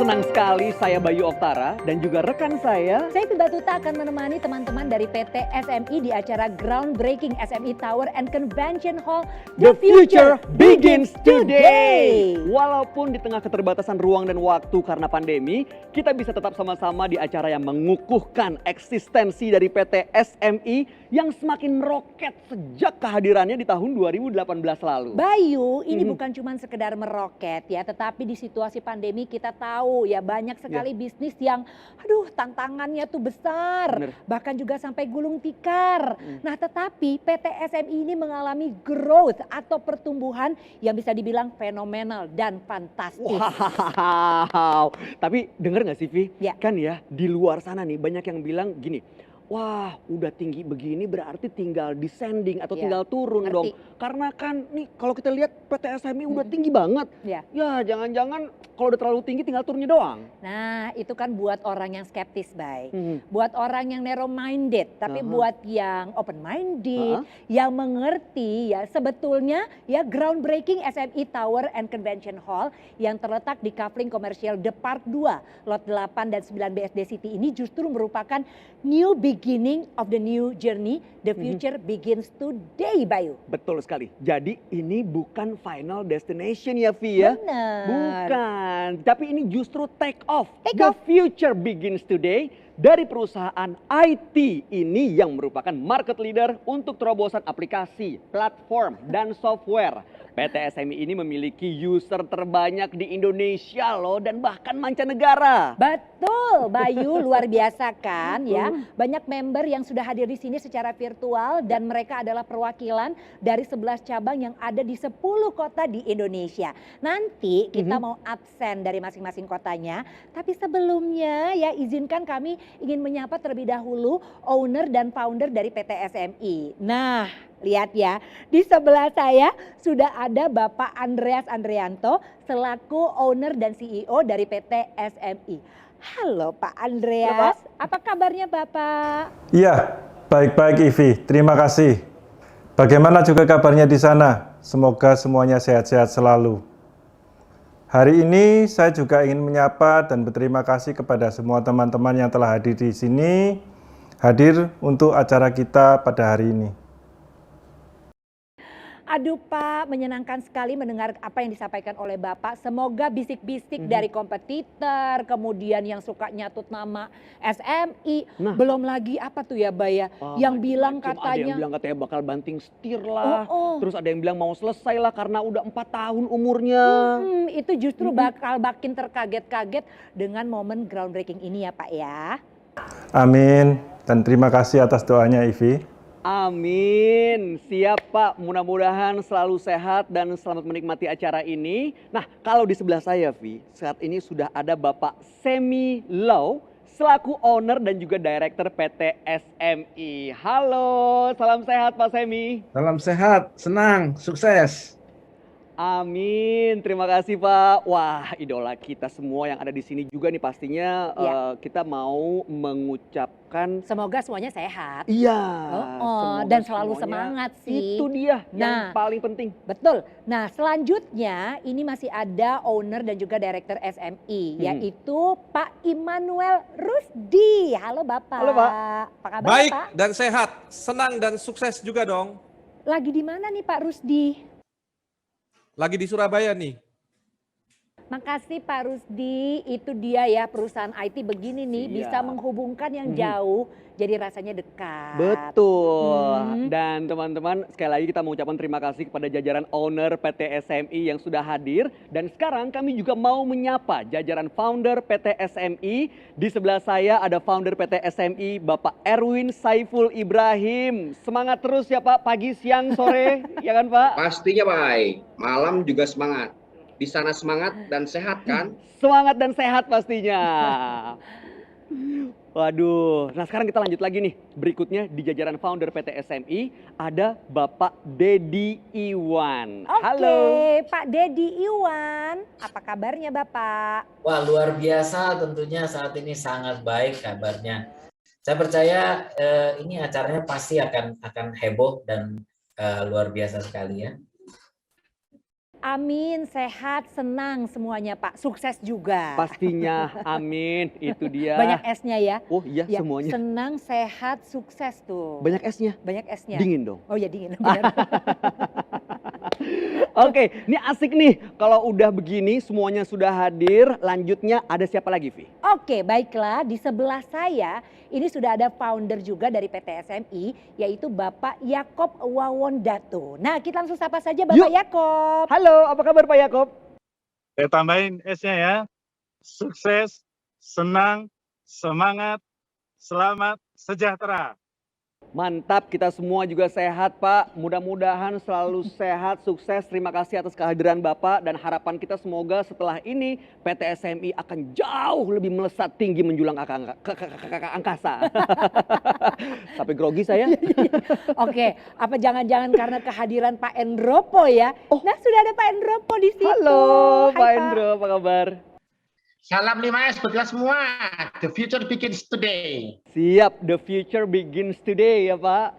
Senang sekali saya Bayu Oktara dan juga rekan saya. Saya Batuta akan menemani teman-teman dari PT SMI di acara groundbreaking SMI Tower and Convention Hall. The future begins today. Walaupun di tengah keterbatasan ruang dan waktu karena pandemi, kita bisa tetap sama-sama di acara yang mengukuhkan eksistensi dari PT SMI yang semakin meroket sejak kehadirannya di tahun 2018 lalu. Bayu, ini bukan cuma sekedar meroket ya, tetapi di situasi pandemi kita tahu ya banyak sekali bisnis yang tantangannya tuh besar. Bener. Bahkan juga sampai gulung tikar. Nah, tetapi PT SMI ini mengalami growth atau pertumbuhan yang bisa dibilang fenomenal dan fantastis. Wow, tapi denger gak sih Vi? Ya. Kan ya di luar sana nih banyak yang bilang gini, wah udah tinggi begini berarti tinggal descending atau Ya, tinggal turun ngerti. dong. Karena kan nih kalau kita lihat PT SMI udah tinggi banget. Ya. Ya jangan-jangan kalau udah terlalu tinggi tinggal turunnya doang. Nah, itu kan buat orang yang skeptis, Bay. Mhm. Buat orang yang narrow minded, tapi buat yang open minded, yang mengerti ya sebetulnya ya groundbreaking SMI Tower and Convention Hall yang terletak di Kafling Komersial The Park 2, Lot 8 dan 9 BSD City ini justru merupakan new beginning of the new journey. The future begins today, Bayu. Betul sekali. Jadi ini bukan final destination ya Vi ya. Benar. Bukan. Tapi ini justru take off. Take The off. future begins today dari perusahaan IT ini yang merupakan market leader untuk terobosan aplikasi, platform, dan software. PT SMI ini memiliki user terbanyak di Indonesia loh dan bahkan mancanegara. Betul, Bayu, luar biasa kan ya. Banyak member yang sudah hadir di sini secara virtual dan mereka adalah perwakilan dari 11 cabang yang ada di 10 kota di Indonesia. Nanti kita mau absen dari masing-masing kotanya, tapi sebelumnya ya izinkan kami ingin menyapa terlebih dahulu owner dan founder dari PT SMI. Nah, lihat ya, di sebelah saya sudah ada Bapak Andreas Andrianto selaku owner dan CEO dari PT SMI. Halo Pak Andreas, apa kabarnya Bapak? Iya, baik-baik Ivi, terima kasih. Bagaimana juga kabarnya di sana? Semoga semuanya sehat-sehat selalu. Hari ini saya juga ingin menyapa dan berterima kasih kepada semua teman-teman yang telah hadir di sini, hadir untuk acara kita pada hari ini. Aduh Pak, menyenangkan sekali mendengar apa yang disampaikan oleh Bapak. Semoga bisik-bisik dari kompetitor, kemudian yang suka nyatut nama SMI, belum lagi apa tuh ya Bay ya, yang bilang Ada yang katanya bilang katanya bakal banting setir lah. Terus ada yang bilang mau selesai lah karena udah 4 tahun umurnya. itu justru bakal makin terkaget-kaget dengan momen groundbreaking ini ya Pak ya. Amin, dan terima kasih atas doanya Ivi. Amin. Siap Pak, mudah-mudahan selalu sehat dan selamat menikmati acara ini. Nah, kalau di sebelah saya Vi, saat ini sudah ada Bapak Semi Lau selaku owner dan juga director PT SMI. Halo, salam sehat Pak Semi. Salam sehat, senang, sukses. Amin, terima kasih Pak. Wah, idola kita semua yang ada di sini juga nih pastinya kita mau mengucapkan Semoga semuanya sehat. iya. Oh, semoga dan selalu semuanya semangat sih. Itu dia yang Nah. paling penting. Betul. Nah, selanjutnya ini masih ada owner dan juga director SMI, yaitu Pak Immanuel Rusdi. Halo Bapak. Halo, Pak. Apa kabar Baik Pak? dan sehat, senang dan sukses juga dong. Lagi di mana nih Pak Rusdi? Lagi di Surabaya nih. Makasih Pak Rusdi, itu dia ya perusahaan IT begini nih bisa Siap. menghubungkan yang jauh jadi rasanya dekat. Betul. Dan teman-teman sekali lagi kita mengucapkan terima kasih kepada jajaran owner PT SMI yang sudah hadir. Dan sekarang kami juga mau menyapa jajaran founder PT SMI. Di sebelah saya ada founder PT SMI Bapak Erwin Saiful Ibrahim. Semangat terus ya Pak, pagi, siang, sore, ya kan Pak? Pastinya baik, malam juga semangat. Di sana semangat dan sehat kan? Semangat dan sehat pastinya. Waduh, nah sekarang kita lanjut lagi nih. Berikutnya di jajaran founder PT SMI ada Bapak Dedi Iwan. Halo. Oke, Pak Dedi Iwan, apa kabarnya Bapak? Wah, luar biasa tentunya saat ini sangat baik kabarnya. Saya percaya ini acaranya pasti akan heboh dan luar biasa sekali ya. Amin, sehat, senang semuanya Pak. Sukses juga. Pastinya, amin. Itu dia. Banyak S-nya ya. Oh iya, Ya, semuanya. senang, sehat, sukses tuh. Banyak S-nya. Banyak S-nya. Dingin dong. Oh ya dingin. Benar. Oke, ini asik nih. Kalau udah begini, semuanya sudah hadir. Lanjutnya ada siapa lagi, Vi? Oke, baiklah. Di sebelah saya ini sudah ada founder juga dari PT SMI, yaitu Bapak Yakob Wawondato. Nah, kita langsung sapa saja Bapak Yuk. Yakob. Halo, apa kabar Pak Yakob? Saya tambahin S-nya ya. Sukses, senang, semangat, selamat, sejahtera. Mantap, kita semua juga sehat Pak. Mudah-mudahan selalu sehat, sukses. Terima kasih atas kehadiran Bapak dan harapan kita semoga setelah ini PT SMI akan jauh lebih melesat tinggi menjulang angkasa. Sampai grogi saya. Oke, apa jangan-jangan karena kehadiran Pak Endropo ya? Oh. Nah, sudah ada Pak Endropo di situ. Halo Hai, Pak Endro, apa kabar? Salam 5S buat kita semua. The future begins today. Siap, the future begins today ya Pak.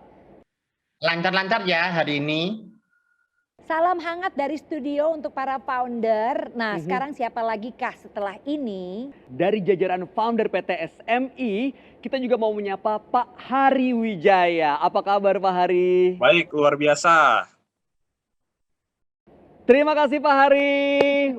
Lancar-lancar ya hari ini. Salam hangat dari studio untuk para founder. Nah, sekarang siapa lagi kah setelah ini? Dari jajaran founder PT SMI, kita juga mau menyapa Pak Hari Wijaya. Apa kabar Pak Hari? Baik, luar biasa. Terima kasih Pak Hari.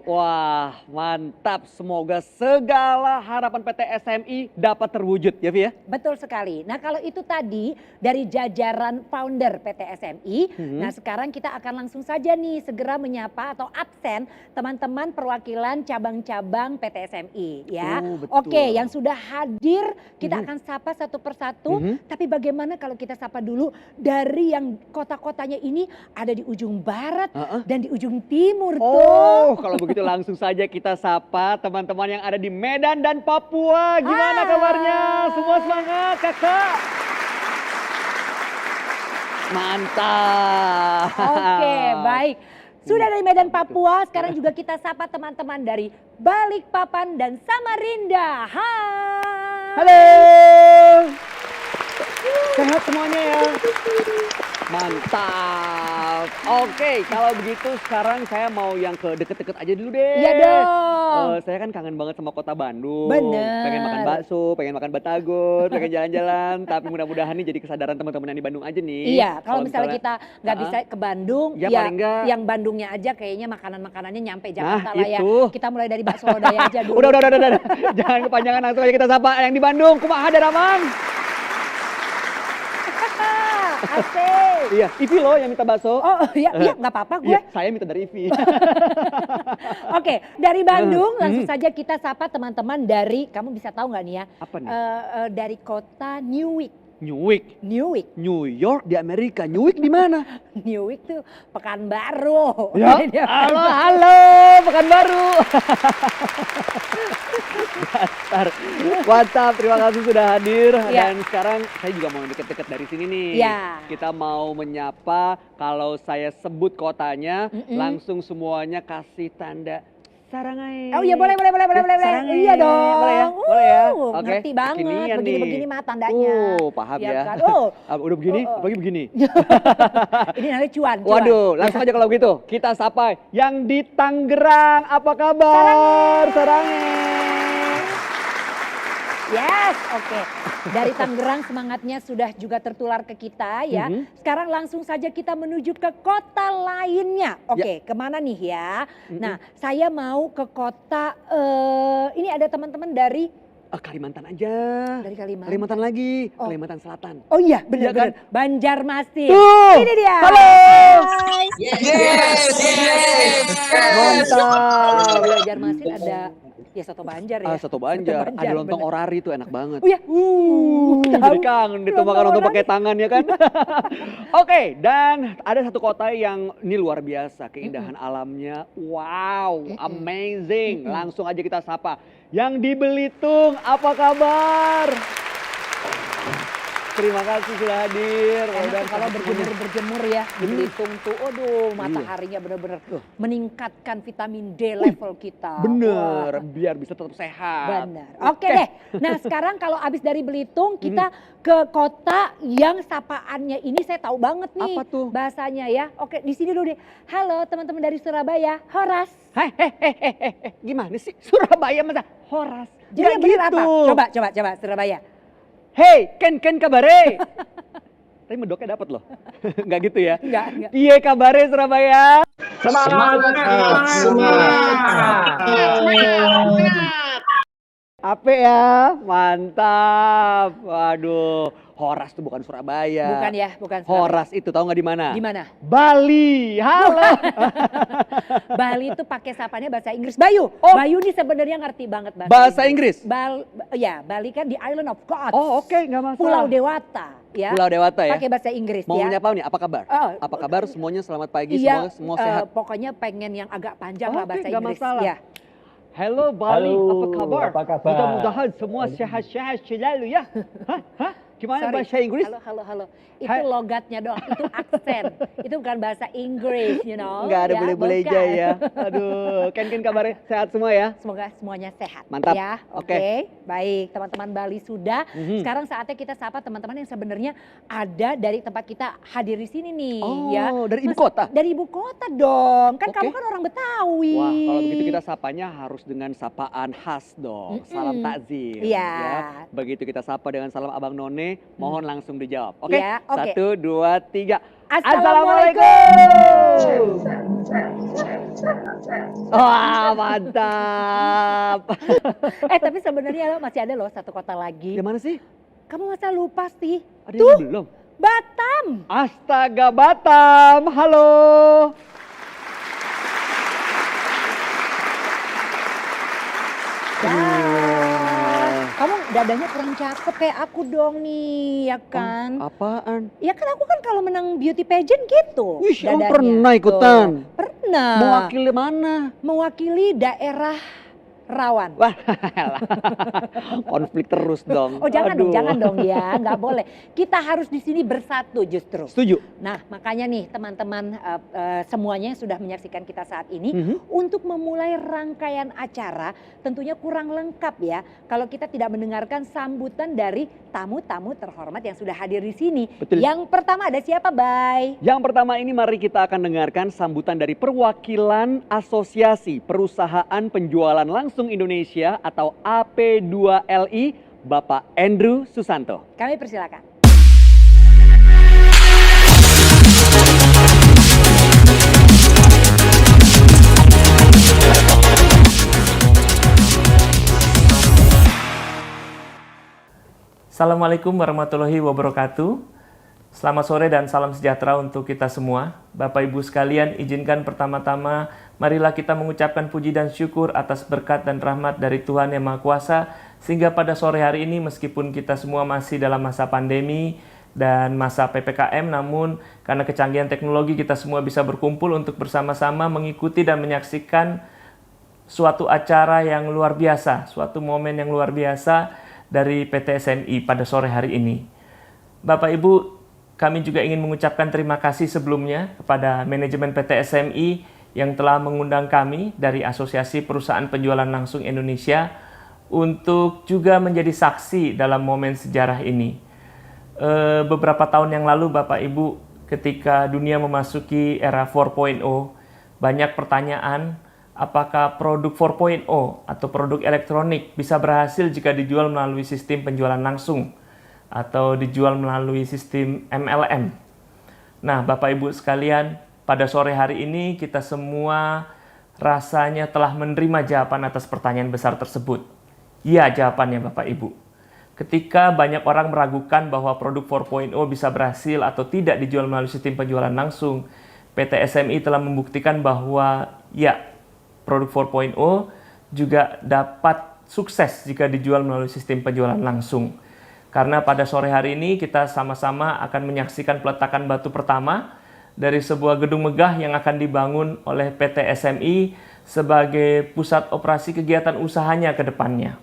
Wah, mantap. Semoga segala harapan PT SMI dapat terwujud ya Vi ya. Betul sekali. Nah, kalau itu tadi dari jajaran founder PT SMI, nah sekarang kita akan langsung saja nih segera menyapa atau absen teman-teman perwakilan cabang-cabang PT SMI ya. Oh, betul. Oke, yang sudah hadir kita akan sapa satu persatu. Tapi bagaimana kalau kita sapa dulu dari yang kota-kotanya ini ada di ujung barat dan di ujung timur tuh. Oh, kalau begitu langsung saja kita sapa teman-teman yang ada di Medan dan Papua. Gimana kabarnya? Semua semangat, Kakak. Mantap. Oke, baik. Sudah dari Medan Papua, sekarang juga kita sapa teman-teman dari Balikpapan dan Samarinda. Hai. Halo. Sehat semuanya ya. Mantap. Oke, kalau begitu sekarang saya mau yang ke deket-deket aja dulu deh. Iya dong. Saya kan kangen banget sama kota Bandung. Bener. Pengen makan bakso, pengen makan batagor, pengen jalan-jalan. Tapi mudah-mudahan nih jadi kesadaran teman-teman yang di Bandung aja nih. Iya, kalau misalnya kita nggak bisa ke Bandung, Ya, ya paling nggak. yang Bandungnya aja kayaknya makanan-makanannya nyampe Jakarta Nah, lah ya. itu. Kita mulai dari bakso lodaya aja dulu. Udah. Jangan kepanjangan, langsung aja kita sapa yang di Bandung. Kumaha Daramang? Asik. Iya, Ivi loh yang minta bakso. Oh iya, nggak apa-apa gue. Iya, saya minta dari Ivi. Oke, dari Bandung langsung saja kita sapa teman-teman dari, kamu bisa tahu nggak nih ya? Apa nih? Dari kota Newark. Newark. Newark. New York di Amerika. Newark di mana? Newark tuh Pekanbaru. Ya, halo, Pekanbaru. Dasar. Mantap, terima kasih sudah hadir. Ya. Dan sekarang saya juga mau deket-deket dari sini nih. Ya. Kita mau menyapa, kalau saya sebut kotanya, langsung semuanya kasih tanda sarangai. Oh iya boleh. Sarangai. Iya dong. Boleh ya? Boleh ya? Oke. Ngerti banget, Kekinian begini-begini nih. mah tandanya. Paham Iya ya. kan? Oh. Udah begini, apalagi begini. Ini namanya cuan. Waduh, langsung aja kalau gitu. Kita sapa yang di Tangerang. Apa kabar? Sarange. Yes, oke. Dari Tangerang semangatnya sudah juga tertular ke kita ya. Sekarang langsung saja kita menuju ke kota lainnya. Oke, kemana nih ya? Nah, saya mau ke kota, ini ada teman-teman dari Kalimantan aja. Dari Kalimantan. Kalimantan lagi, Oh. Kalimantan Selatan. Oh iya, benar Iya kan? Banjarmasin. Tuh, Ini dia. halo. Hai. Mantap. Banjarmasin ada ya soto Banjar ya. Soto Banjar, ada lontong bener. orari tuh enak banget. Oh ya. Jadi kangen itu makan lontong orari. pakai tangan ya kan. Oke, dan ada satu kota yang ini luar biasa keindahan alamnya. Wow, amazing. Langsung aja kita sapa. Yang di Belitung, apa kabar? terima kasih sudah hadir. Enak Dan tuh kalau berjemur ya di Belitung tuh, aduh mataharinya bener-bener meningkatkan vitamin D level kita. Bener, Wah, biar bisa tetap sehat. bener. Oke deh. Nah sekarang kalau abis dari Belitung kita ke kota yang sapaannya ini saya tahu banget nih Apa tuh? bahasanya ya. Oke di sini dulu deh. Halo teman-teman dari Surabaya, Horas. Hehehe, gimana sih Surabaya masa Horas? Jadi Nggak yang bener apa? gitu. Coba Surabaya. Hei, Ken kabare. Tapi medoknya dapat loh. Enggak gitu ya. Enggak. Piye kabare Surabaya? Semangat. Ape ya, mantap. Waduh, Horas tuh bukan Surabaya. Bukan ya, bukan Surabaya. Horas itu tahu nggak di mana? Di mana? Bali. Halo. Bali itu pakai sapanya bahasa Inggris. Bayu, Oh. Bayu nih sebenarnya ngerti banget Bahasa Inggris? Ya, Bali kan di Island of God. Oh, oke, nggak masalah. Pulau Dewata, ya. Pulau Dewata ya. Pakai bahasa Inggris Mau ya. menyapa nih, apa kabar? Oh, Apa kabar semuanya? Selamat pagi, Iya, semua sehat. pokoknya pengen yang agak panjang lah Oke, bahasa nggak Inggris. masalah. Ya. Halo Bali, Halo, apa kabar? apa kabar? Mudah-mudahan semua sehat-sehat selalu ya. Hah? Gimana Sorry. bahasa Inggris? Halo. Itu Hai. logatnya doang, itu aksen. Itu bukan bahasa Inggris, you know. Nggak ada ya, boleh-boleh aja bukan. ya. Aduh, Ken kabarnya sehat semua ya? Semoga semuanya sehat. Mantap. Ya, Oke. oke. Baik, teman-teman Bali sudah. Mhm. Sekarang saatnya kita sapa teman-teman yang sebenarnya ada dari tempat kita hadir di sini nih. Oh, ya. dari ibu Mas- kota? Dari ibu kota dong. Kan Oke. kamu kan orang Betawi. Wah, kalau begitu kita sapanya harus dengan sapaan khas dong. Salam takzim. Iya. Ya. Begitu kita sapa dengan salam Abang None, mohon langsung dijawab. Oke? Ya, oke. 1, 2, 3. Assalamualaikum. Wah, mantap. Tapi sebenarnya masih ada loh satu kota lagi. Gimana sih? Kamu masa lupa sih? Ada Tuh, yang belum? Batam. Astaga, Batam. Halo. Kamu dadanya kurang cakep kayak aku dong nih, ya kan? Apaan? Ya kan aku kan kalau menang beauty pageant gitu. Wih, emang dadanya. pernah ikutan? Tuh, pernah. Mewakili mana? Mewakili daerah rawan. Wah, konflik terus dong. Oh jangan Aduh. dong ya, nggak boleh. Kita harus di sini bersatu justru. Setuju. Nah makanya nih teman-teman semuanya yang sudah menyaksikan kita saat ini, Mhm. untuk memulai rangkaian acara tentunya kurang lengkap ya kalau kita tidak mendengarkan sambutan dari tamu-tamu terhormat yang sudah hadir di sini. Betul. Yang pertama ada siapa, Bay? Yang pertama ini mari kita akan dengarkan sambutan dari perwakilan Asosiasi Perusahaan Penjualan Langsung Indonesia atau AP2LI, Bapak Andrew Susanto. Kami persilakan. Assalamualaikum warahmatullahi wabarakatuh. Selamat sore dan salam sejahtera untuk kita semua. Bapak Ibu sekalian, izinkan pertama-tama marilah kita mengucapkan puji dan syukur atas berkat dan rahmat dari Tuhan Yang Maha Kuasa, sehingga pada sore hari ini meskipun kita semua masih dalam masa pandemi dan masa PPKM, namun karena kecanggihan teknologi kita semua bisa berkumpul untuk bersama-sama mengikuti dan menyaksikan suatu acara yang luar biasa, suatu momen yang luar biasa dari PT SMI pada sore hari ini. Bapak Ibu, kami juga ingin mengucapkan terima kasih sebelumnya kepada manajemen PT SMI yang telah mengundang kami dari Asosiasi Perusahaan Penjualan Langsung Indonesia untuk juga menjadi saksi dalam momen sejarah ini. Beberapa tahun yang lalu Bapak Ibu, ketika dunia memasuki era 4.0, banyak pertanyaan apakah produk 4.0 atau produk elektronik bisa berhasil jika dijual melalui sistem penjualan langsung atau dijual melalui sistem MLM. Nah, Bapak Ibu sekalian, pada sore hari ini kita semua rasanya telah menerima jawaban atas pertanyaan besar tersebut. Ya, jawabannya Bapak Ibu. Ketika banyak orang meragukan bahwa produk 4.0 bisa berhasil atau tidak dijual melalui sistem penjualan langsung, PT SMI telah membuktikan bahwa ya, produk 4.0 juga dapat sukses jika dijual melalui sistem penjualan langsung. Karena pada sore hari ini kita sama-sama akan menyaksikan peletakan batu pertama dari sebuah gedung megah yang akan dibangun oleh PT SMI sebagai pusat operasi kegiatan usahanya ke depannya.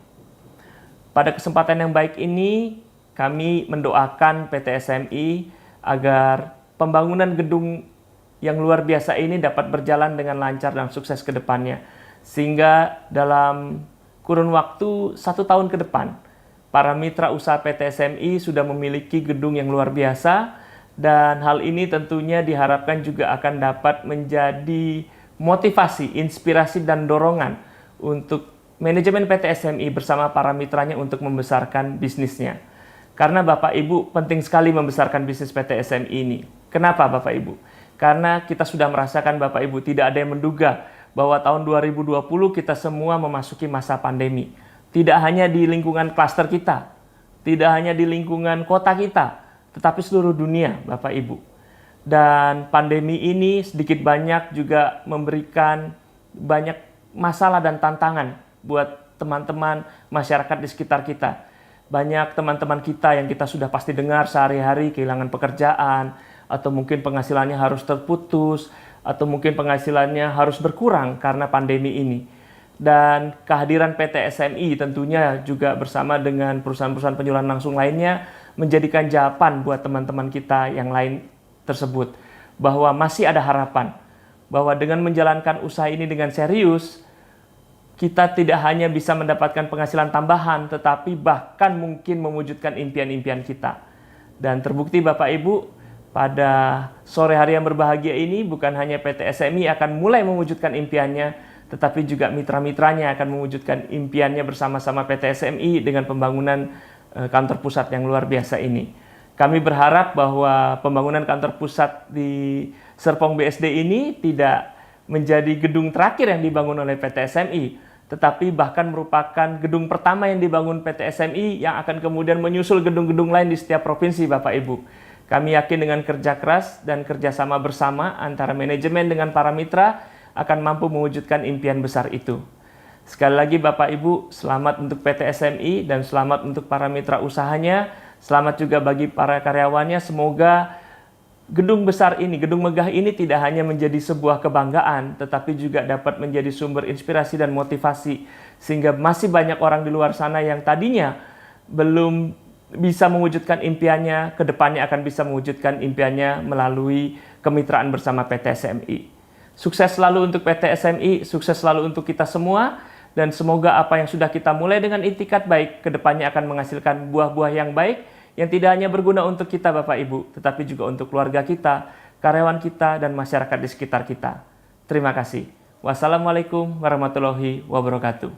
Pada kesempatan yang baik ini, kami mendoakan PT SMI agar pembangunan gedung yang luar biasa ini dapat berjalan dengan lancar dan sukses ke depannya. Sehingga dalam kurun waktu 1 tahun ke depan, para mitra usaha PT SMI sudah memiliki gedung yang luar biasa, dan hal ini tentunya diharapkan juga akan dapat menjadi motivasi, inspirasi, dan dorongan untuk manajemen PT SMI bersama para mitranya untuk membesarkan bisnisnya. Karena Bapak Ibu penting sekali membesarkan bisnis PT SMI ini. Kenapa Bapak Ibu? Karena kita sudah merasakan Bapak Ibu tidak ada yang menduga bahwa tahun 2020 kita semua memasuki masa pandemi. Tidak hanya di lingkungan klaster kita, tidak hanya di lingkungan kota kita, tetapi seluruh dunia Bapak Ibu. Dan pandemi ini sedikit banyak juga memberikan banyak masalah dan tantangan buat teman-teman masyarakat di sekitar kita. Banyak teman-teman kita yang kita sudah pasti dengar sehari-hari kehilangan pekerjaan, atau mungkin penghasilannya harus terputus, atau mungkin penghasilannya harus berkurang karena pandemi ini. Dan kehadiran PT SMI tentunya juga bersama dengan perusahaan-perusahaan penjualan langsung lainnya menjadikan jawaban buat teman-teman kita yang lain tersebut. Bahwa masih ada harapan, bahwa dengan menjalankan usaha ini dengan serius, kita tidak hanya bisa mendapatkan penghasilan tambahan, tetapi bahkan mungkin mewujudkan impian-impian kita. Dan terbukti Bapak Ibu, pada sore hari yang berbahagia ini, bukan hanya PT SMI akan mulai mewujudkan impiannya, tetapi juga mitra-mitranya akan mewujudkan impiannya bersama-sama PT SMI dengan pembangunan kantor pusat yang luar biasa ini. Kami berharap bahwa pembangunan kantor pusat di Serpong BSD ini tidak menjadi gedung terakhir yang dibangun oleh PT SMI, tetapi bahkan merupakan gedung pertama yang dibangun PT SMI yang akan kemudian menyusul gedung-gedung lain di setiap provinsi Bapak Ibu. Kami yakin dengan kerja keras dan kerjasama bersama antara manajemen dengan para mitra akan mampu mewujudkan impian besar itu. Sekali lagi Bapak Ibu, selamat untuk PT SMI dan selamat untuk para mitra usahanya. Selamat juga bagi para karyawannya. Semoga gedung besar ini, gedung megah ini tidak hanya menjadi sebuah kebanggaan, tetapi juga dapat menjadi sumber inspirasi dan motivasi. Sehingga masih banyak orang di luar sana yang tadinya belum bisa mewujudkan impiannya, ke depannya akan bisa mewujudkan impiannya melalui kemitraan bersama PT SMI. Sukses selalu untuk PT SMI, sukses selalu untuk kita semua, dan semoga apa yang sudah kita mulai dengan itikat baik, ke depannya akan menghasilkan buah-buah yang baik, yang tidak hanya berguna untuk kita Bapak Ibu, tetapi juga untuk keluarga kita, karyawan kita, dan masyarakat di sekitar kita. Terima kasih. Wassalamualaikum warahmatullahi wabarakatuh.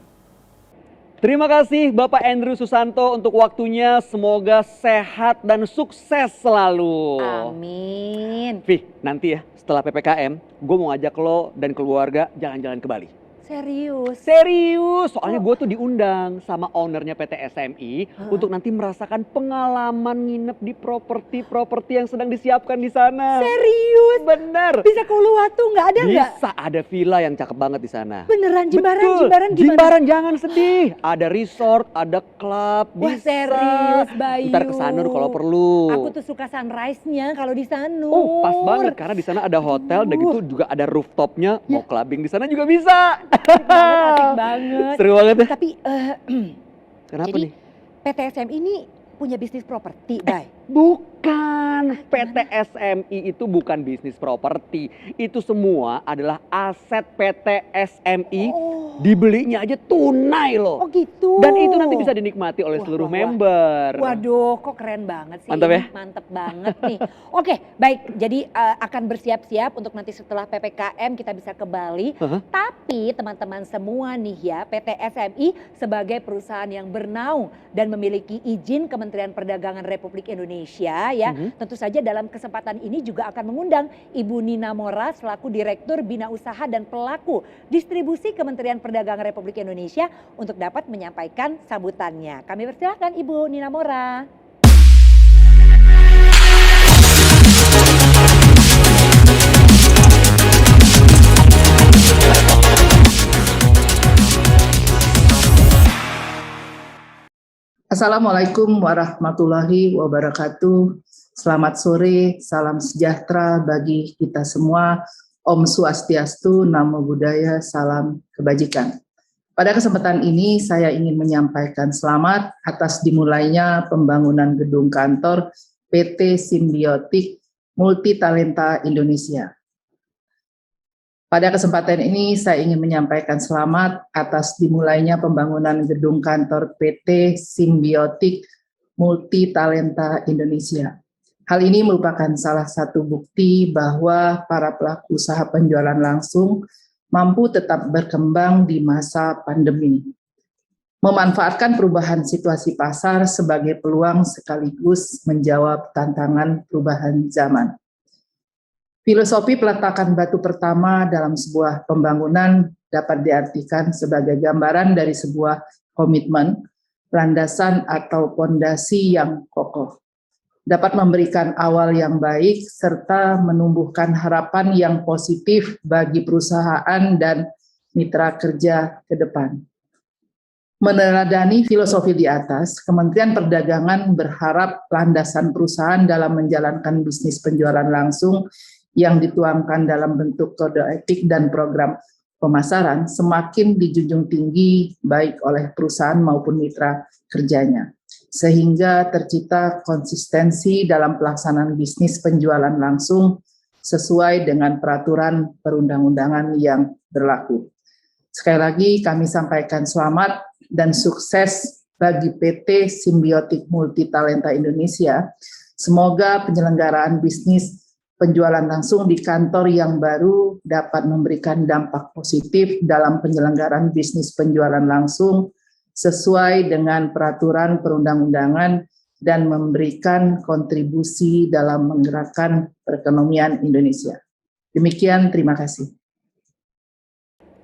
Terima kasih Bapak Andrew Susanto untuk waktunya. Semoga sehat dan sukses selalu. Amin. Vi, nanti ya setelah PPKM, gue mau ngajak lo dan keluarga jalan-jalan ke Bali. Serius? Serius, soalnya gue tuh diundang sama ownernya PT SMI untuk nanti merasakan pengalaman nginep di properti-properti yang sedang disiapkan di sana. Serius? Bener. Bisa ke Uluwatu nggak ada nggak? Bisa, ada villa yang cakep banget di sana. Beneran, Jimbaran, Betul. Jimbaran gimana? Jimbaran jangan sedih. Ada resort, ada klub, Wah, bisa. serius, Bayu. Ntar ke Sanur kalau perlu. Aku tuh suka sunrise-nya kalau di Sanur. Oh, pas banget karena di sana ada hotel dan gitu juga ada rooftopnya. Mau clubbing di sana juga bisa. Asik banget, asik banget. Seru banget ya. Tapi Kenapa jadi nih? PT SMI ini punya bisnis properti, Bay. Bukan, PT SMI itu bukan bisnis properti. Itu semua adalah aset PT SMI. Oh. Dibelinya aja tunai loh. Oh gitu. Dan itu nanti bisa dinikmati oleh Wah, seluruh wah. member. Waduh, kok keren banget sih. Mantap ya? Mantap banget nih. Oke, baik. Jadi akan bersiap-siap untuk nanti setelah PPKM kita bisa ke Bali. Tapi teman-teman semua nih ya, PT SMI sebagai perusahaan yang bernaung dan memiliki izin Kementerian Perdagangan Republik Indonesia ya. Tentu saja dalam kesempatan ini juga akan mengundang Ibu Nina Mora selaku Direktur Bina Usaha dan Pelaku Distribusi Kementerian Perdagangan Republik Indonesia untuk dapat menyampaikan sambutannya. Kami persilahkan Ibu Nina Mora. Assalamualaikum warahmatullahi wabarakatuh. Selamat sore, salam sejahtera bagi kita semua. Om Swastiastu, Namo Buddhaya, salam kebajikan. Pada kesempatan ini saya ingin menyampaikan selamat atas dimulainya pembangunan gedung kantor PT Simbiotik Multitalenta Indonesia. Pada kesempatan ini saya ingin menyampaikan selamat atas dimulainya pembangunan gedung kantor PT Simbiotik Multitalenta Indonesia. Hal ini merupakan salah satu bukti bahwa para pelaku usaha penjualan langsung mampu tetap berkembang di masa pandemi. Memanfaatkan perubahan situasi pasar sebagai peluang sekaligus menjawab tantangan perubahan zaman. Filosofi peletakan batu pertama dalam sebuah pembangunan dapat diartikan sebagai gambaran dari sebuah komitmen, landasan atau fondasi yang kokoh. Dapat memberikan awal yang baik serta menumbuhkan harapan yang positif bagi perusahaan dan mitra kerja ke depan. Meneladani filosofi di atas, Kementerian Perdagangan berharap landasan perusahaan dalam menjalankan bisnis penjualan langsung yang dituangkan dalam bentuk kode etik dan program pemasaran semakin dijunjung tinggi baik oleh perusahaan maupun mitra kerjanya, sehingga tercipta konsistensi dalam pelaksanaan bisnis penjualan langsung sesuai dengan peraturan perundang-undangan yang berlaku. Sekali lagi kami sampaikan selamat dan sukses bagi PT Simbiotik Multitalenta Indonesia. Semoga penyelenggaraan bisnis penjualan langsung di kantor yang baru dapat memberikan dampak positif dalam penyelenggaraan bisnis penjualan langsung sesuai dengan peraturan perundang-undangan dan memberikan kontribusi dalam menggerakkan perekonomian Indonesia. Demikian, terima kasih.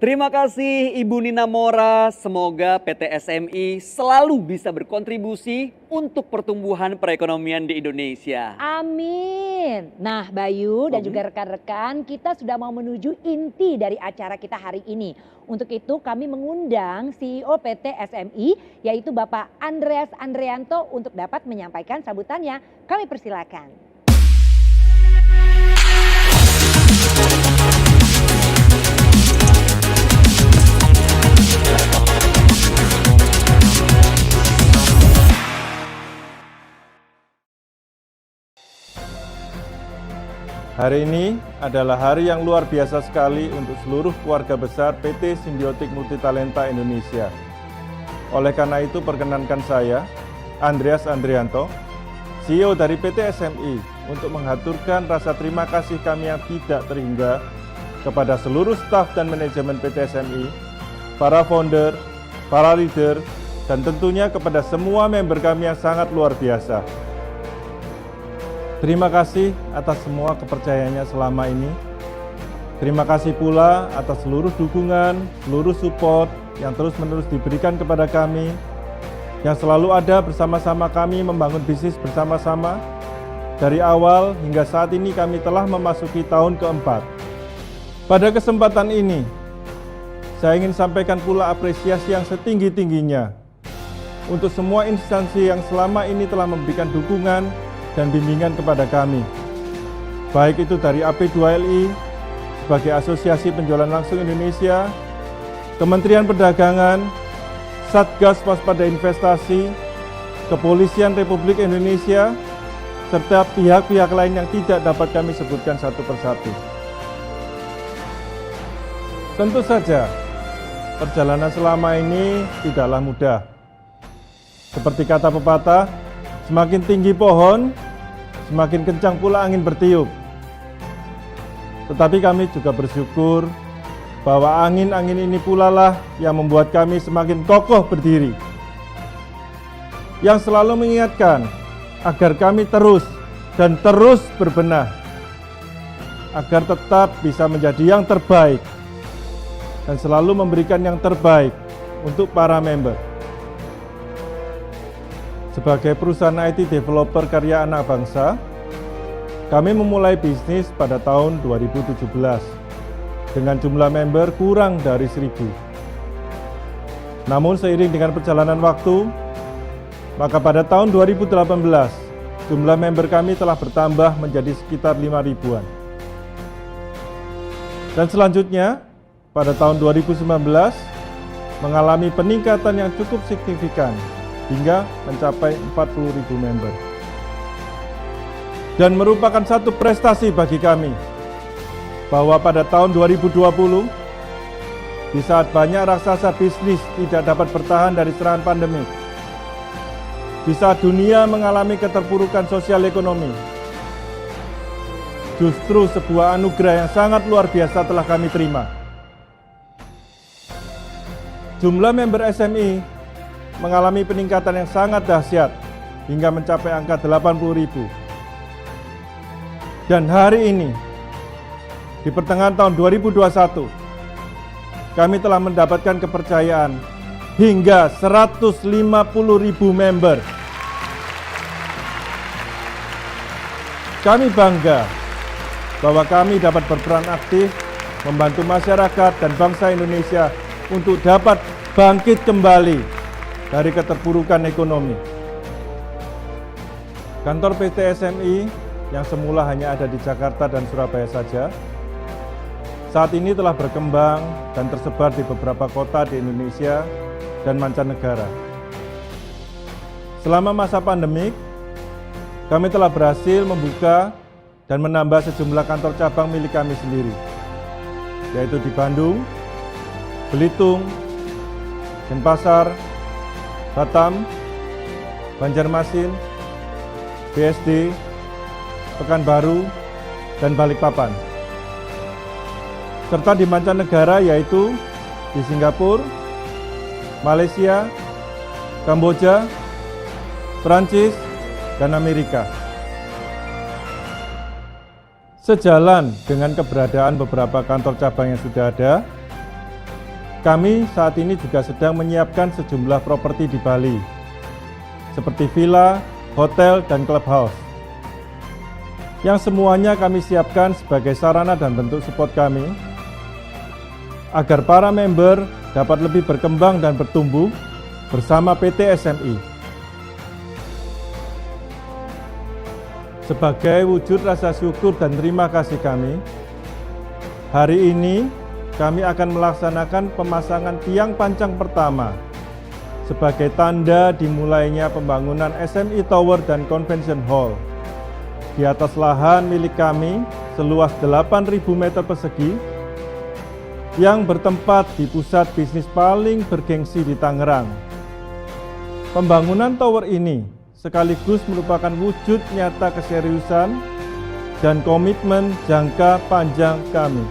Terima kasih Ibu Nina Mora, semoga PT SMI selalu bisa berkontribusi untuk pertumbuhan perekonomian di Indonesia. Amin. Nah Bayu dan juga rekan-rekan, kita sudah mau menuju inti dari acara kita hari ini. Untuk itu kami mengundang CEO PT SMI yaitu Bapak Andreas Andrianto untuk dapat menyampaikan sambutannya. Kami persilakan. Hari ini adalah hari yang luar biasa sekali untuk seluruh keluarga besar PT Simbiotik Multitalenta Indonesia. Oleh karena itu perkenankan saya, Andreas Andrianto, CEO dari PT SMI, untuk mengaturkan rasa terima kasih kami yang tidak terhingga kepada seluruh staf dan manajemen PT SMI, para founder, para leader, dan tentunya kepada semua member kami yang sangat luar biasa. Terima kasih atas semua kepercayaannya selama ini. Terima kasih pula atas seluruh dukungan, seluruh support yang terus-menerus diberikan kepada kami, yang selalu ada bersama-sama kami membangun bisnis bersama-sama. Dari awal hingga saat ini kami telah memasuki tahun keempat. Pada kesempatan ini, saya ingin sampaikan pula apresiasi yang setinggi-tingginya untuk semua instansi yang selama ini telah memberikan dukungan dan bimbingan kepada kami, baik itu dari AP2LI sebagai Asosiasi Penjualan Langsung Indonesia, Kementerian Perdagangan, Satgas Waspada Investasi, Kepolisian Republik Indonesia, serta pihak-pihak lain yang tidak dapat kami sebutkan satu persatu. Tentu saja, perjalanan selama ini tidaklah mudah. Seperti kata pepatah, semakin tinggi pohon, semakin kencang pula angin bertiup. Tetapi kami juga bersyukur bahwa angin-angin ini pula lah yang membuat kami semakin kokoh berdiri. Yang selalu mengingatkan agar kami terus dan terus berbenah, agar tetap bisa menjadi yang terbaik dan selalu memberikan yang terbaik untuk para member. Sebagai perusahaan IT developer karya anak bangsa, kami memulai bisnis pada tahun 2017 dengan jumlah member kurang dari 1.000. Namun seiring dengan perjalanan waktu, maka pada tahun 2018, jumlah member kami telah bertambah menjadi sekitar 5.000-an. Dan selanjutnya, pada tahun 2019, mengalami peningkatan yang cukup signifikan hingga mencapai 40.000 member. Dan merupakan satu prestasi bagi kami bahwa pada tahun 2020, di saat banyak raksasa bisnis tidak dapat bertahan dari serangan pandemi, di saat dunia mengalami keterpurukan sosial ekonomi, justru sebuah anugerah yang sangat luar biasa telah kami terima. Jumlah member SMI mengalami peningkatan yang sangat dahsyat hingga mencapai angka 80.000. Dan hari ini, di pertengahan tahun 2021, kami telah mendapatkan kepercayaan hingga 150.000 member. Kami bangga bahwa kami dapat berperan aktif membantu masyarakat dan bangsa Indonesia untuk dapat bangkit kembali dari keterpurukan ekonomi. Kantor PT SMI yang semula hanya ada di Jakarta dan Surabaya saja, saat ini telah berkembang dan tersebar di beberapa kota di Indonesia dan mancanegara. Selama masa pandemik, kami telah berhasil membuka dan menambah sejumlah kantor cabang milik kami sendiri, yaitu di Bandung, Belitung, Denpasar, Batam, Banjarmasin, BSD, Pekanbaru, dan Balikpapan. Serta di mancanegara yaitu di Singapura, Malaysia, Kamboja, Prancis, dan Amerika. Sejalan dengan keberadaan beberapa kantor cabang yang sudah ada, kami saat ini juga sedang menyiapkan sejumlah properti di Bali, seperti villa, hotel, dan clubhouse, yang semuanya kami siapkan sebagai sarana dan bentuk support kami, agar para member dapat lebih berkembang dan bertumbuh bersama PT SMI. Sebagai wujud rasa syukur dan terima kasih kami, hari ini kami akan melaksanakan pemasangan tiang pancang pertama sebagai tanda dimulainya pembangunan SMI Tower dan Convention Hall di atas lahan milik kami seluas 8.000 meter persegi yang bertempat di pusat bisnis paling bergengsi di Tangerang. Pembangunan tower ini sekaligus merupakan wujud nyata keseriusan dan komitmen jangka panjang kami.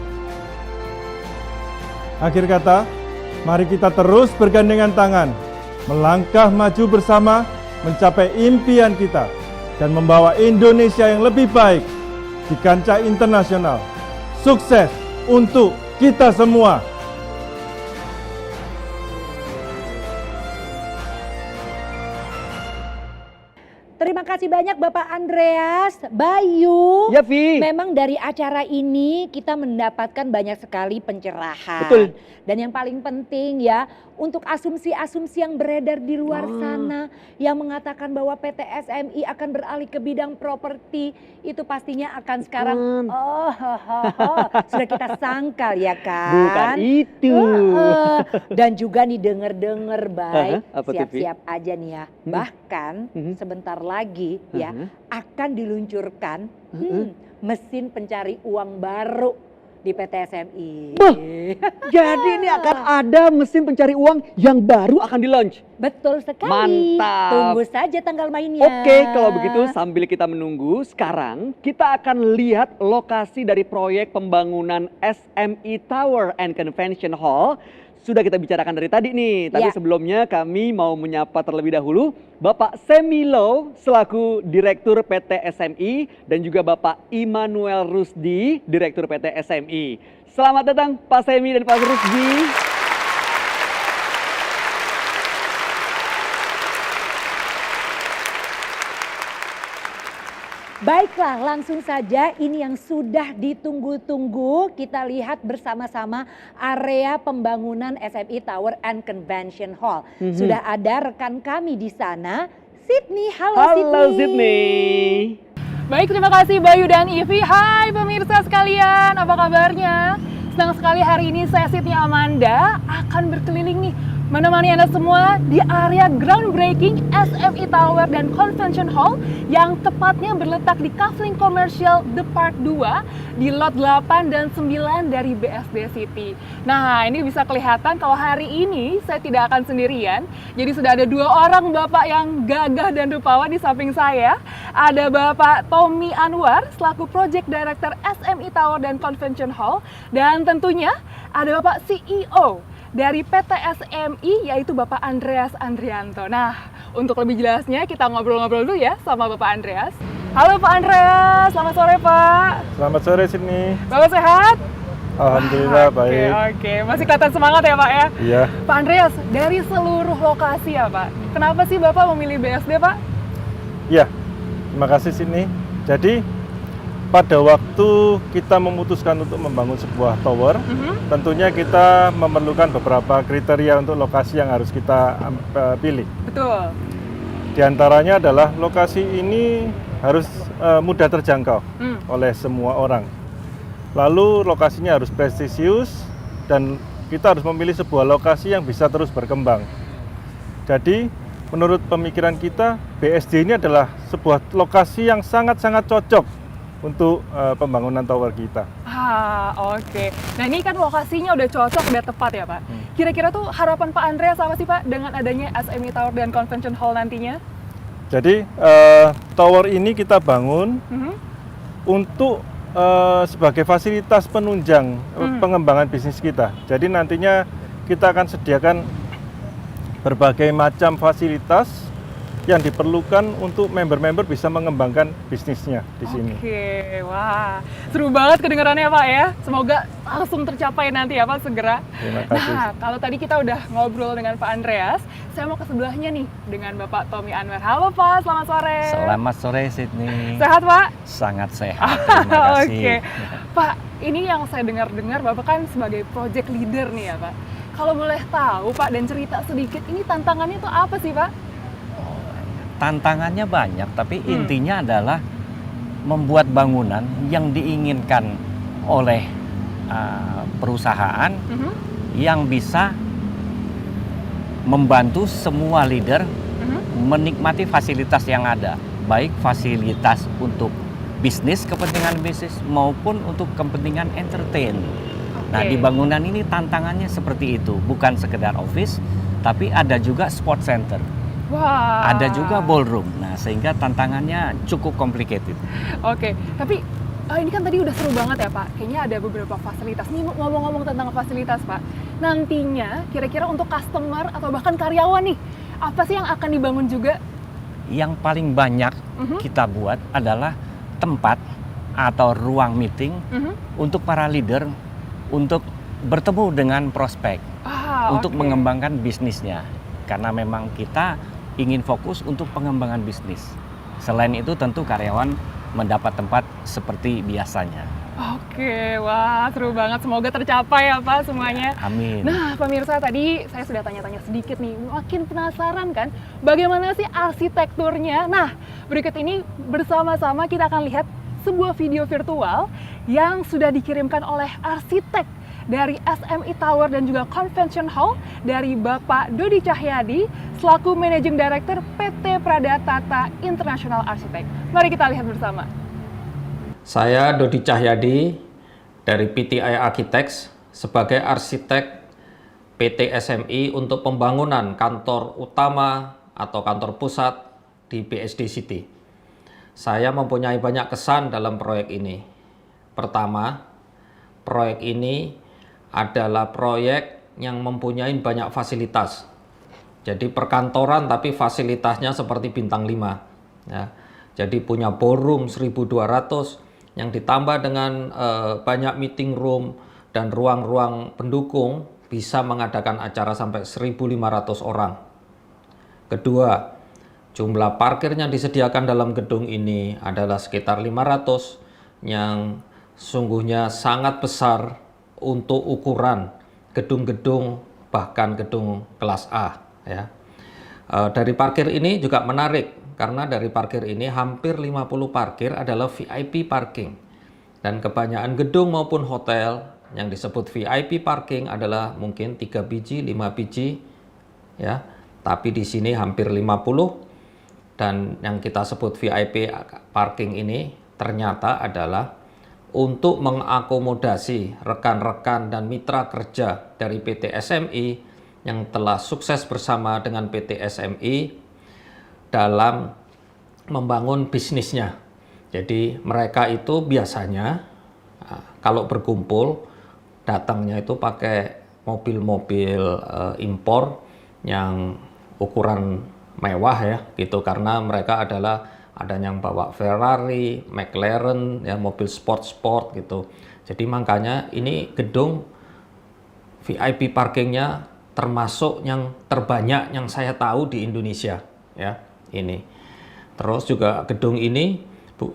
Akhir kata, mari kita terus bergandengan tangan, melangkah maju bersama, mencapai impian kita, dan membawa Indonesia yang lebih baik di kancah internasional. Sukses untuk kita semua. Terima kasih banyak Bapak Andreas, Bayu. Ya, Vi. Memang dari acara ini kita mendapatkan banyak sekali pencerahan. Betul. Dan yang paling penting ya, untuk asumsi-asumsi yang beredar di luar sana yang mengatakan bahwa PT SMI akan beralih ke bidang properti, itu pastinya akan sekarang sudah kita sangkal ya kan. Bukan itu. Dan juga nih denger-denger baik, Apa tuh, Vi? siap-siap aja nih ya. Bahkan sebentar lagi ya akan diluncurkan mesin pencari uang baru di PT SMI. Jadi ini akan ada mesin pencari uang yang baru akan di-launch. Betul sekali. Mantap. Tunggu saja tanggal mainnya. Oke, kalau begitu sambil kita menunggu, sekarang kita akan lihat lokasi dari proyek pembangunan SMI Tower and Convention Hall. Sudah kita bicarakan dari tadi nih, tapi sebelumnya kami mau menyapa terlebih dahulu Bapak Semilo selaku Direktur PT SMI dan juga Bapak Immanuel Rusdi, Direktur PT SMI. Selamat datang Pak Semi dan Pak Rusdi. Baiklah, langsung saja ini yang sudah ditunggu-tunggu. Kita lihat bersama-sama area pembangunan SMI Tower and Convention Hall. Sudah ada rekan kami di sana, Sydney. Halo Sydney. Baik, terima kasih Bayu dan Ivi. Hai pemirsa sekalian, apa kabarnya? Senang sekali hari ini saya Sydney Amanda akan berkeliling nih menemani Anda semua di area groundbreaking SMI Tower dan Convention Hall yang tepatnya berletak di Kafling Commercial The Park 2 di lot 8 dan 9 dari BSD City. Nah, ini bisa kelihatan kalau hari ini saya tidak akan sendirian. Jadi sudah ada 2 orang Bapak yang gagah dan rupawan di samping saya. Ada Bapak Tommy Anwar selaku Project Director SMI Tower dan Convention Hall, dan tentunya ada Bapak CEO dari PT SMI, yaitu Bapak Andreas Andrianto. Nah, untuk lebih jelasnya kita ngobrol-ngobrol dulu ya sama Bapak Andreas. Halo Pak Andreas, selamat sore Pak. Selamat sore Sydney. Bapak sehat? Alhamdulillah baik. Oke, masih kelihatan semangat ya Pak ya? Iya. Pak Andreas, dari seluruh lokasi ya Pak, kenapa sih Bapak memilih BSD Pak? Iya, terima kasih Sydney. Jadi pada waktu kita memutuskan untuk membangun sebuah tower, tentunya kita memerlukan beberapa kriteria untuk lokasi yang harus kita pilih. Betul. Di antaranya adalah lokasi ini harus mudah terjangkau oleh semua orang. Lalu lokasinya harus prestisius dan kita harus memilih sebuah lokasi yang bisa terus berkembang. Jadi menurut pemikiran kita, BSD ini adalah sebuah lokasi yang sangat-sangat cocok untuk pembangunan tower kita. Oke. Nah ini kan lokasinya udah cocok, udah tepat ya Pak. Kira-kira tuh harapan Pak Andreas apa sih Pak dengan adanya SMI Tower dan Convention Hall nantinya? Jadi tower ini kita bangun untuk sebagai fasilitas penunjang pengembangan bisnis kita. Jadi nantinya kita akan sediakan berbagai macam fasilitas yang diperlukan untuk member-member bisa mengembangkan bisnisnya di sini. Oke, wah, seru banget kedengarannya Pak ya. Semoga langsung tercapai nanti ya Pak segera. Terima kasih. Nah, kalau tadi kita udah ngobrol dengan Pak Andreas, saya mau ke sebelahnya nih dengan Bapak Tommy Anwar. Halo Pak, selamat sore. Selamat sore Sydney. Sehat Pak? Sangat sehat, terima kasih. Oke, Pak, ini yang saya dengar-dengar Bapak kan sebagai project leader nih ya Pak. Kalau boleh tahu Pak dan cerita sedikit, ini tantangannya tuh apa sih Pak? Tantangannya banyak, tapi intinya adalah membuat bangunan yang diinginkan oleh perusahaan yang bisa membantu semua leader menikmati fasilitas yang ada, baik fasilitas untuk bisnis, kepentingan bisnis maupun untuk kepentingan entertain. Nah, di bangunan ini tantangannya seperti itu, bukan sekedar office, tapi ada juga sport center. Wah. Ada juga ballroom. Nah, sehingga tantangannya cukup complicated. Oke, tapi ini kan tadi udah seru banget ya Pak. Kayaknya ada beberapa fasilitas. Nih ngomong-ngomong tentang fasilitas Pak. Nantinya kira-kira untuk customer atau bahkan karyawan nih, apa sih yang akan dibangun juga? Yang paling banyak kita buat adalah tempat atau ruang meeting untuk para leader untuk bertemu dengan prospek, untuk mengembangkan bisnisnya. Karena memang kita ingin fokus untuk pengembangan bisnis. Selain itu tentu karyawan mendapat tempat seperti biasanya. Oke, wah seru banget. Semoga tercapai ya Pak semuanya. Amin. Nah pemirsa, tadi saya sudah tanya-tanya sedikit nih. Makin penasaran kan bagaimana sih arsitekturnya. Nah berikut ini bersama-sama kita akan lihat sebuah video virtual yang sudah dikirimkan oleh arsitek dari SMI Tower dan juga Convention Hall dari Bapak Dodi Cahyadi selaku Managing Director PT Pradatata International Architect. Mari kita lihat bersama. Saya Dodi Cahyadi dari PTI Architects sebagai arsitek PT SMI untuk pembangunan kantor utama atau kantor pusat di BSD City. Saya mempunyai banyak kesan dalam proyek ini. Pertama, proyek ini adalah proyek yang mempunyai banyak fasilitas. Jadi perkantoran tapi fasilitasnya seperti bintang 5. Ya. Jadi punya ballroom 1.200 yang ditambah dengan banyak meeting room dan ruang-ruang pendukung bisa mengadakan acara sampai 1.500 orang. Kedua, jumlah parkir yang disediakan dalam gedung ini adalah sekitar 500 yang sungguhnya sangat besar untuk ukuran gedung-gedung bahkan gedung kelas A ya. Dari parkir ini juga menarik karena dari parkir ini hampir 50 parkir adalah VIP parking dan kebanyakan gedung maupun hotel yang disebut VIP parking adalah mungkin 3 biji, 5 biji ya. Tapi di sini hampir 50, dan yang kita sebut VIP parking ini ternyata adalah untuk mengakomodasi rekan-rekan dan mitra kerja dari PT SMI yang telah sukses bersama dengan PT SMI dalam membangun bisnisnya. Jadi mereka itu biasanya kalau berkumpul datangnya itu pakai mobil-mobil impor yang ukuran mewah ya gitu, karena mereka adalah ada yang bawa Ferrari, McLaren ya, mobil sport gitu. Jadi makanya ini gedung VIP parkingnya termasuk yang terbanyak yang saya tahu di Indonesia ya ini. Terus juga gedung ini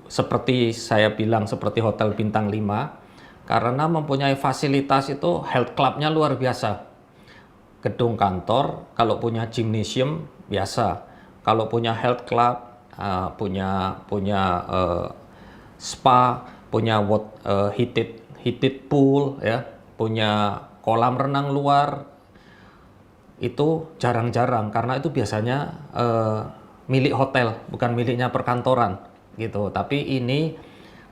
seperti saya bilang seperti hotel bintang 5 karena mempunyai fasilitas itu health clubnya luar biasa. Gedung kantor kalau punya gymnasium biasa, kalau punya health club, punya spa, punya heated pool ya, punya kolam renang luar, itu jarang-jarang karena itu biasanya milik hotel, bukan miliknya perkantoran gitu. Tapi ini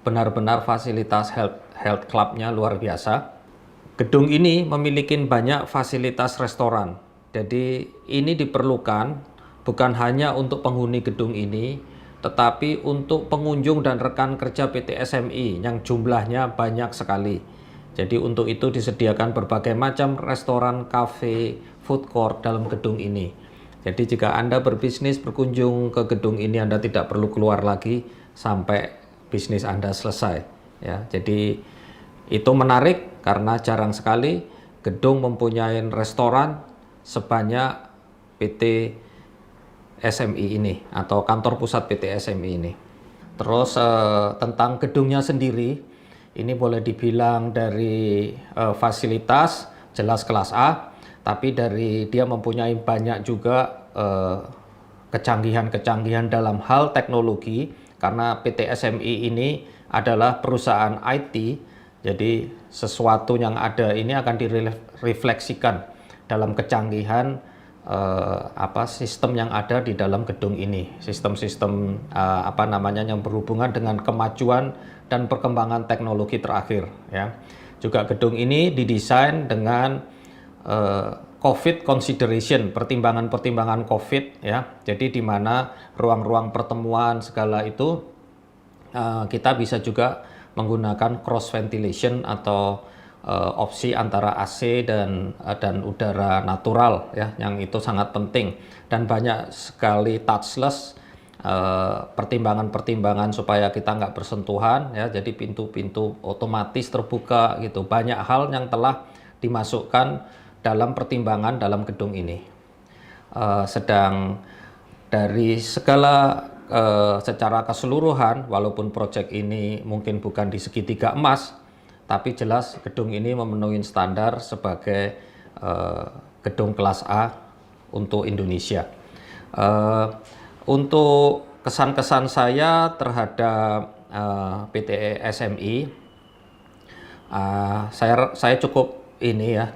benar-benar fasilitas health clubnya luar biasa. Gedung ini memiliki banyak fasilitas restoran. Jadi ini diperlukan bukan hanya untuk penghuni gedung ini, tetapi untuk pengunjung dan rekan kerja PT SMI yang jumlahnya banyak sekali. Jadi untuk itu disediakan berbagai macam restoran, kafe, food court dalam gedung ini. Jadi jika Anda berbisnis berkunjung ke gedung ini, Anda tidak perlu keluar lagi sampai bisnis Anda selesai. Ya, jadi itu menarik karena jarang sekali gedung mempunyai restoran sebanyak PT SMI ini atau kantor pusat PT SMI ini. Terus tentang gedungnya sendiri, ini boleh dibilang dari fasilitas jelas kelas A, tapi dari dia mempunyai banyak juga kecanggihan-kecanggihan dalam hal teknologi karena PT SMI ini adalah perusahaan IT. Jadi sesuatu yang ada ini akan direfleksikan dalam kecanggihan sistem yang ada di dalam gedung ini, sistem-sistem yang berhubungan dengan kemajuan dan perkembangan teknologi terakhir ya. Juga gedung ini didesain dengan COVID consideration, pertimbangan-pertimbangan COVID ya. Jadi di mana ruang-ruang pertemuan segala itu kita bisa juga menggunakan cross ventilation atau opsi antara AC dan udara natural ya, yang itu sangat penting, dan banyak sekali touchless pertimbangan-pertimbangan supaya kita nggak bersentuhan ya, jadi pintu-pintu otomatis terbuka gitu. Banyak hal yang telah dimasukkan dalam pertimbangan dalam gedung ini. Sedang dari segala secara keseluruhan, walaupun proyek ini mungkin bukan di segitiga emas, tapi jelas gedung ini memenuhi standar sebagai gedung kelas A untuk Indonesia. Untuk kesan-kesan saya terhadap PT SMI, saya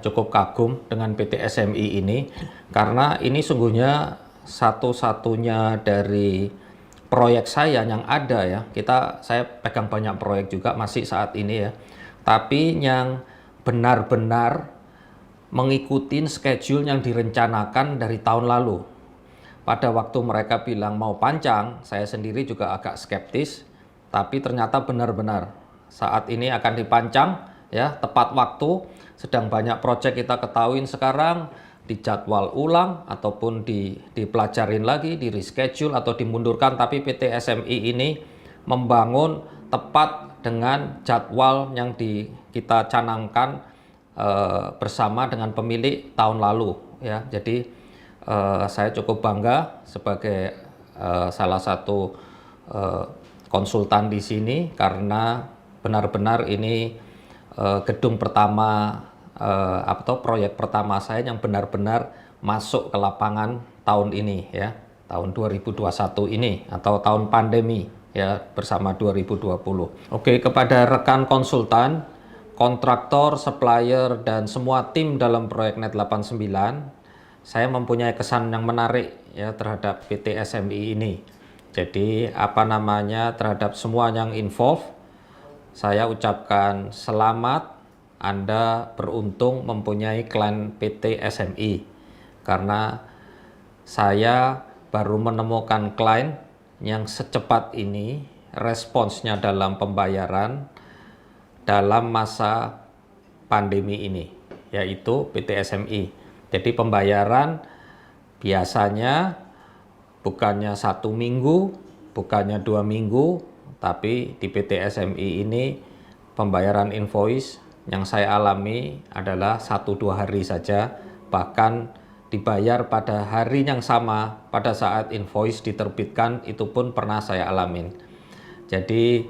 cukup kagum dengan PT SMI ini karena ini sungguhnya satu-satunya dari proyek saya yang ada ya. Saya pegang banyak proyek juga masih saat ini ya. Tapi yang benar-benar mengikuti schedule yang direncanakan dari tahun lalu. Pada waktu mereka bilang mau pancang, saya sendiri juga agak skeptis, tapi ternyata benar-benar saat ini akan dipancang ya, tepat waktu. Sedang banyak proyek kita ketahuin sekarang dijadwal ulang ataupun dipelajarin lagi, di reschedule atau dimundurkan, tapi PT SMI ini membangun tepat dengan jadwal yang kita canangkan bersama dengan pemilik tahun lalu ya. Jadi saya cukup bangga sebagai salah satu konsultan di sini karena benar-benar ini gedung pertama atau proyek pertama saya yang benar-benar masuk ke lapangan tahun ini ya, tahun 2021 ini atau tahun pandemi ya, bersama 2020. Oke, kepada rekan konsultan, kontraktor, supplier dan semua tim dalam proyek Net 89, saya mempunyai kesan yang menarik ya terhadap PT SMI ini. Jadi terhadap semua yang involved, saya ucapkan selamat, Anda beruntung mempunyai klien PT SMI. Karena saya baru menemukan klien yang secepat ini responsnya dalam pembayaran dalam masa pandemi ini, yaitu PT SMI. Jadi pembayaran biasanya bukannya 1 minggu, bukannya 2 minggu, tapi di PT SMI ini pembayaran invoice yang saya alami adalah 1-2 hari saja, bahkan dibayar pada hari yang sama pada saat invoice diterbitkan, itu pun pernah saya alamin. Jadi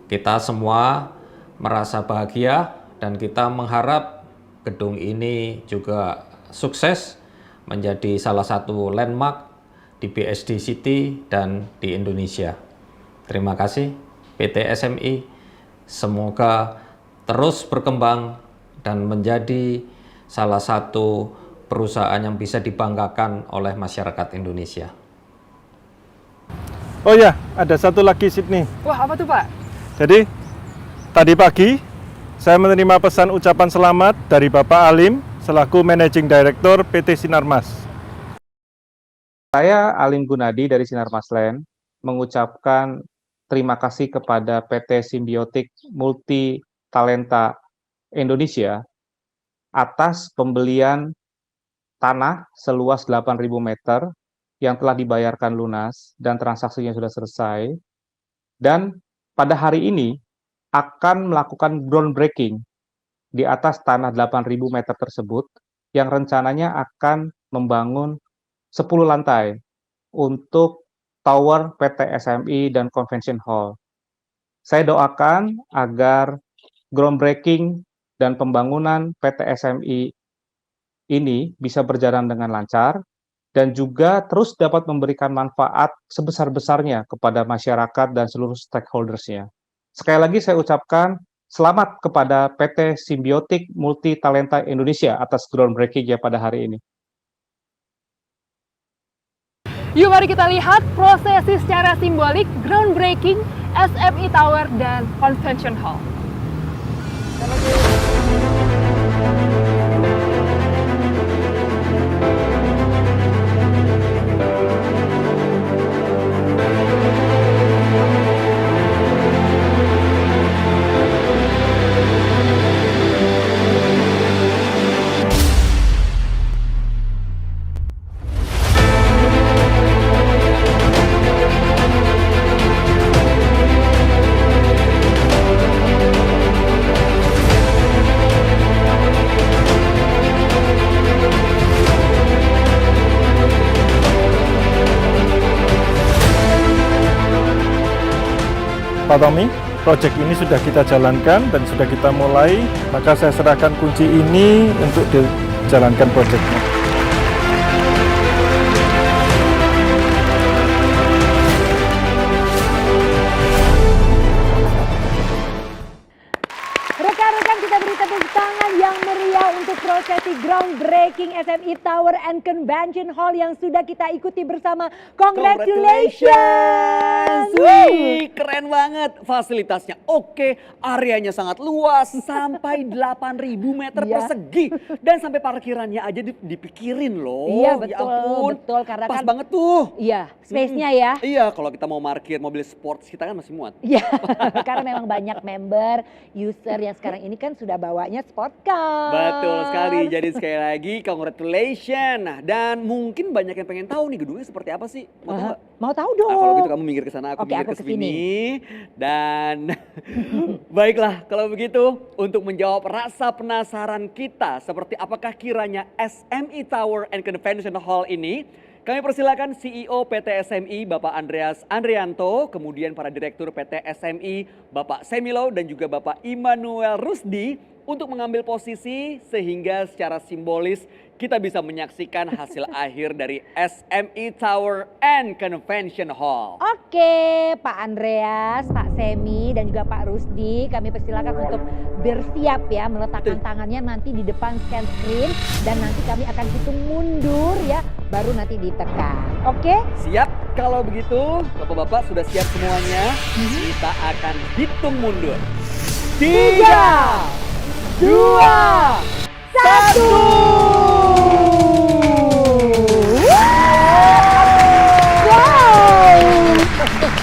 kita semua merasa bahagia dan kita mengharap gedung ini juga sukses menjadi salah satu landmark di BSD City dan di Indonesia. Terima kasih PT SMI, semoga terus berkembang dan menjadi salah satu perusahaan yang bisa dibanggakan oleh masyarakat Indonesia. Oh ya, ada satu lagi Sydney. Wah, apa tuh Pak? Jadi tadi pagi saya menerima pesan ucapan selamat dari Bapak Alim selaku Managing Director PT Sinarmas. Saya Alim Gunadi dari Sinarmas Land mengucapkan terima kasih kepada PT Simbiotik Multi Talenta Indonesia atas pembelian tanah seluas 8.000 meter yang telah dibayarkan lunas dan transaksinya sudah selesai. Dan pada hari ini akan melakukan groundbreaking di atas tanah 8.000 meter tersebut yang rencananya akan membangun 10 lantai untuk tower PT SMI dan Convention Hall. Saya doakan agar groundbreaking dan pembangunan PT SMI ini bisa berjalan dengan lancar dan juga terus dapat memberikan manfaat sebesar-besarnya kepada masyarakat dan seluruh stakeholders-nya. Sekali lagi saya ucapkan selamat kepada PT Simbiotik Multi Talenta Indonesia atas groundbreaking-nya pada hari ini. Yuk mari kita lihat prosesi secara simbolik groundbreaking SMI Tower dan Convention Hall. Pak Tommy, proyek ini sudah kita jalankan dan sudah kita mulai, maka saya serahkan kunci ini untuk dijalankan proyeknya. Rekan-rekan, kita beri tepuk tangan yang meriah untuk prosesi groundbreaking SMI Tower and Convention Hall yang sudah kita ikuti bersama. Congratulations! Wih, keren banget. Fasilitasnya oke, areanya sangat luas, sampai 8.000 meter persegi. Dan sampai parkirannya aja dipikirin loh. Iya, Ya betul, ampun, betul. Karena pas kan, banget tuh. Iya, space-nya ya. Iya, kalau kita mau parkir mobil sports kita kan masih muat. Iya, karena memang banyak member, user yang sekarang ini kan sudah bawanya sport car. Betul sekali. Jadi sekali lagi congratulations. Nah, dan mungkin banyak yang pengen tahu nih gedungnya seperti apa sih? Mau tahu nggak? Mau tahu dong. Nah, kalau gitu kamu minggir ke sana, aku Oke, minggir aku ke sini. Dan baiklah, kalau begitu untuk menjawab rasa penasaran kita seperti apakah kiranya SMI Tower and Convention Hall ini, kami persilakan CEO PT SMI Bapak Andreas Andrianto, kemudian para Direktur PT SMI Bapak Semilo dan juga Bapak Immanuel Rusdi untuk mengambil posisi sehingga secara simbolis kita bisa menyaksikan hasil akhir dari SME Tower and Convention Hall. Oke, Pak Andreas, Pak Semi, dan juga Pak Rusdi, kami persilakan untuk bersiap ya, meletakkan tangannya nanti di depan scan screen dan nanti kami akan hitung mundur ya, baru nanti ditekan. Oke? Siap, kalau begitu Bapak-bapak sudah siap semuanya, kita akan hitung mundur. 3, 2, 1.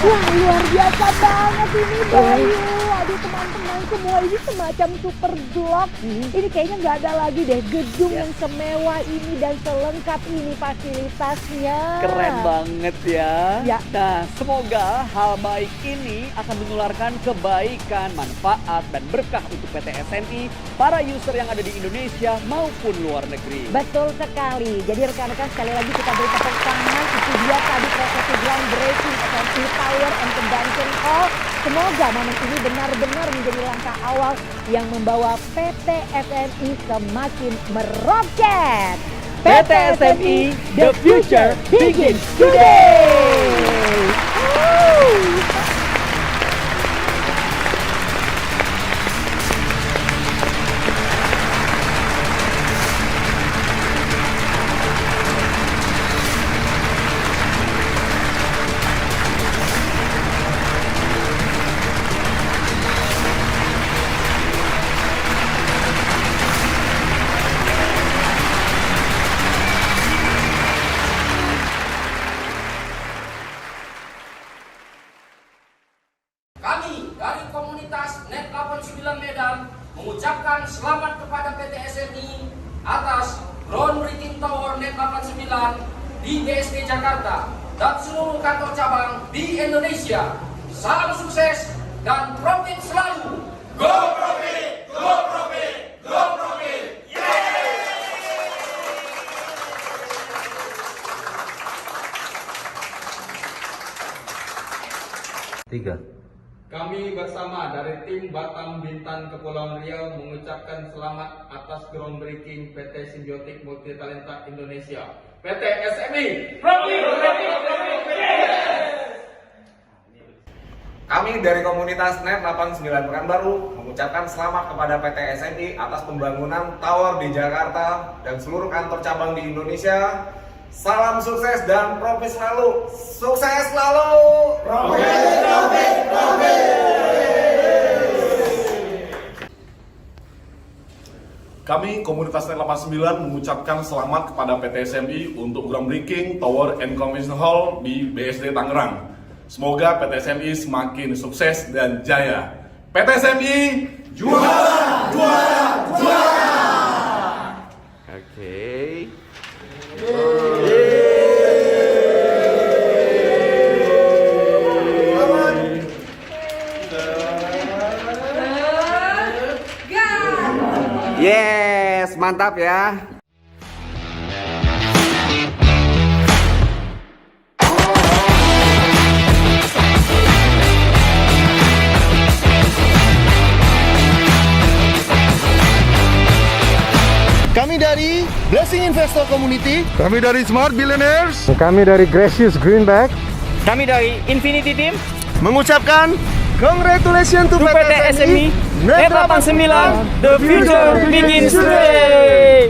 Wah, luar biasa banget ini Bayu. Aduh teman-teman, semua ini semacam super blok. Ini kayaknya nggak ada lagi deh gedung yang semewah ini dan selengkap ini fasilitasnya. Keren banget ya. Nah, semoga hal baik ini akan menularkan kebaikan, manfaat, dan berkah untuk PT SMI, para user yang ada di Indonesia maupun luar negeri. Betul sekali. Jadi rekan-rekan sekali lagi kita beri tepuk tangan. Itu dia tadi prosesi groundbreaking SMI Tower and Convention Hall. Semoga momen ini benar-benar menjadi langkah awal yang membawa PT SMI semakin meroket. PT SMI, the future begins today. Kami dari komunitas NET 89 Medan mengucapkan selamat kepada PT SMI atas groundbreaking Tower NET 89 di BSD Jakarta dan seluruh kantor cabang di Indonesia. Salam sukses dan profit selalu. Go profit, go profit, go profit. Kami bersama dari tim Batam Bintan Kepulauan Riau mengucapkan selamat atas groundbreaking PT Simbiotik Multitalenta Indonesia. PT SMI. Kami dari komunitas NET 89 Pekanbaru mengucapkan selamat kepada PT SMI atas pembangunan tower di Jakarta dan seluruh kantor cabang di Indonesia. Salam sukses dan profit selalu. Sukses selalu. Profit. Kami komunitas NET 89 mengucapkan selamat kepada PT SMI untuk groundbreaking Tower and Convention Hall di BSD Tangerang. Semoga PT SMI semakin sukses dan jaya. PT SMI juara, juara, juara. Oke. Yes, mantap ya. Kami dari Blessing Investor Community. Kami dari Smart Billionaires. Kami dari Gracious Greenback. Kami dari Infinity Team Mengucapkan congratulations to PT SMI NET 89, the future begins today.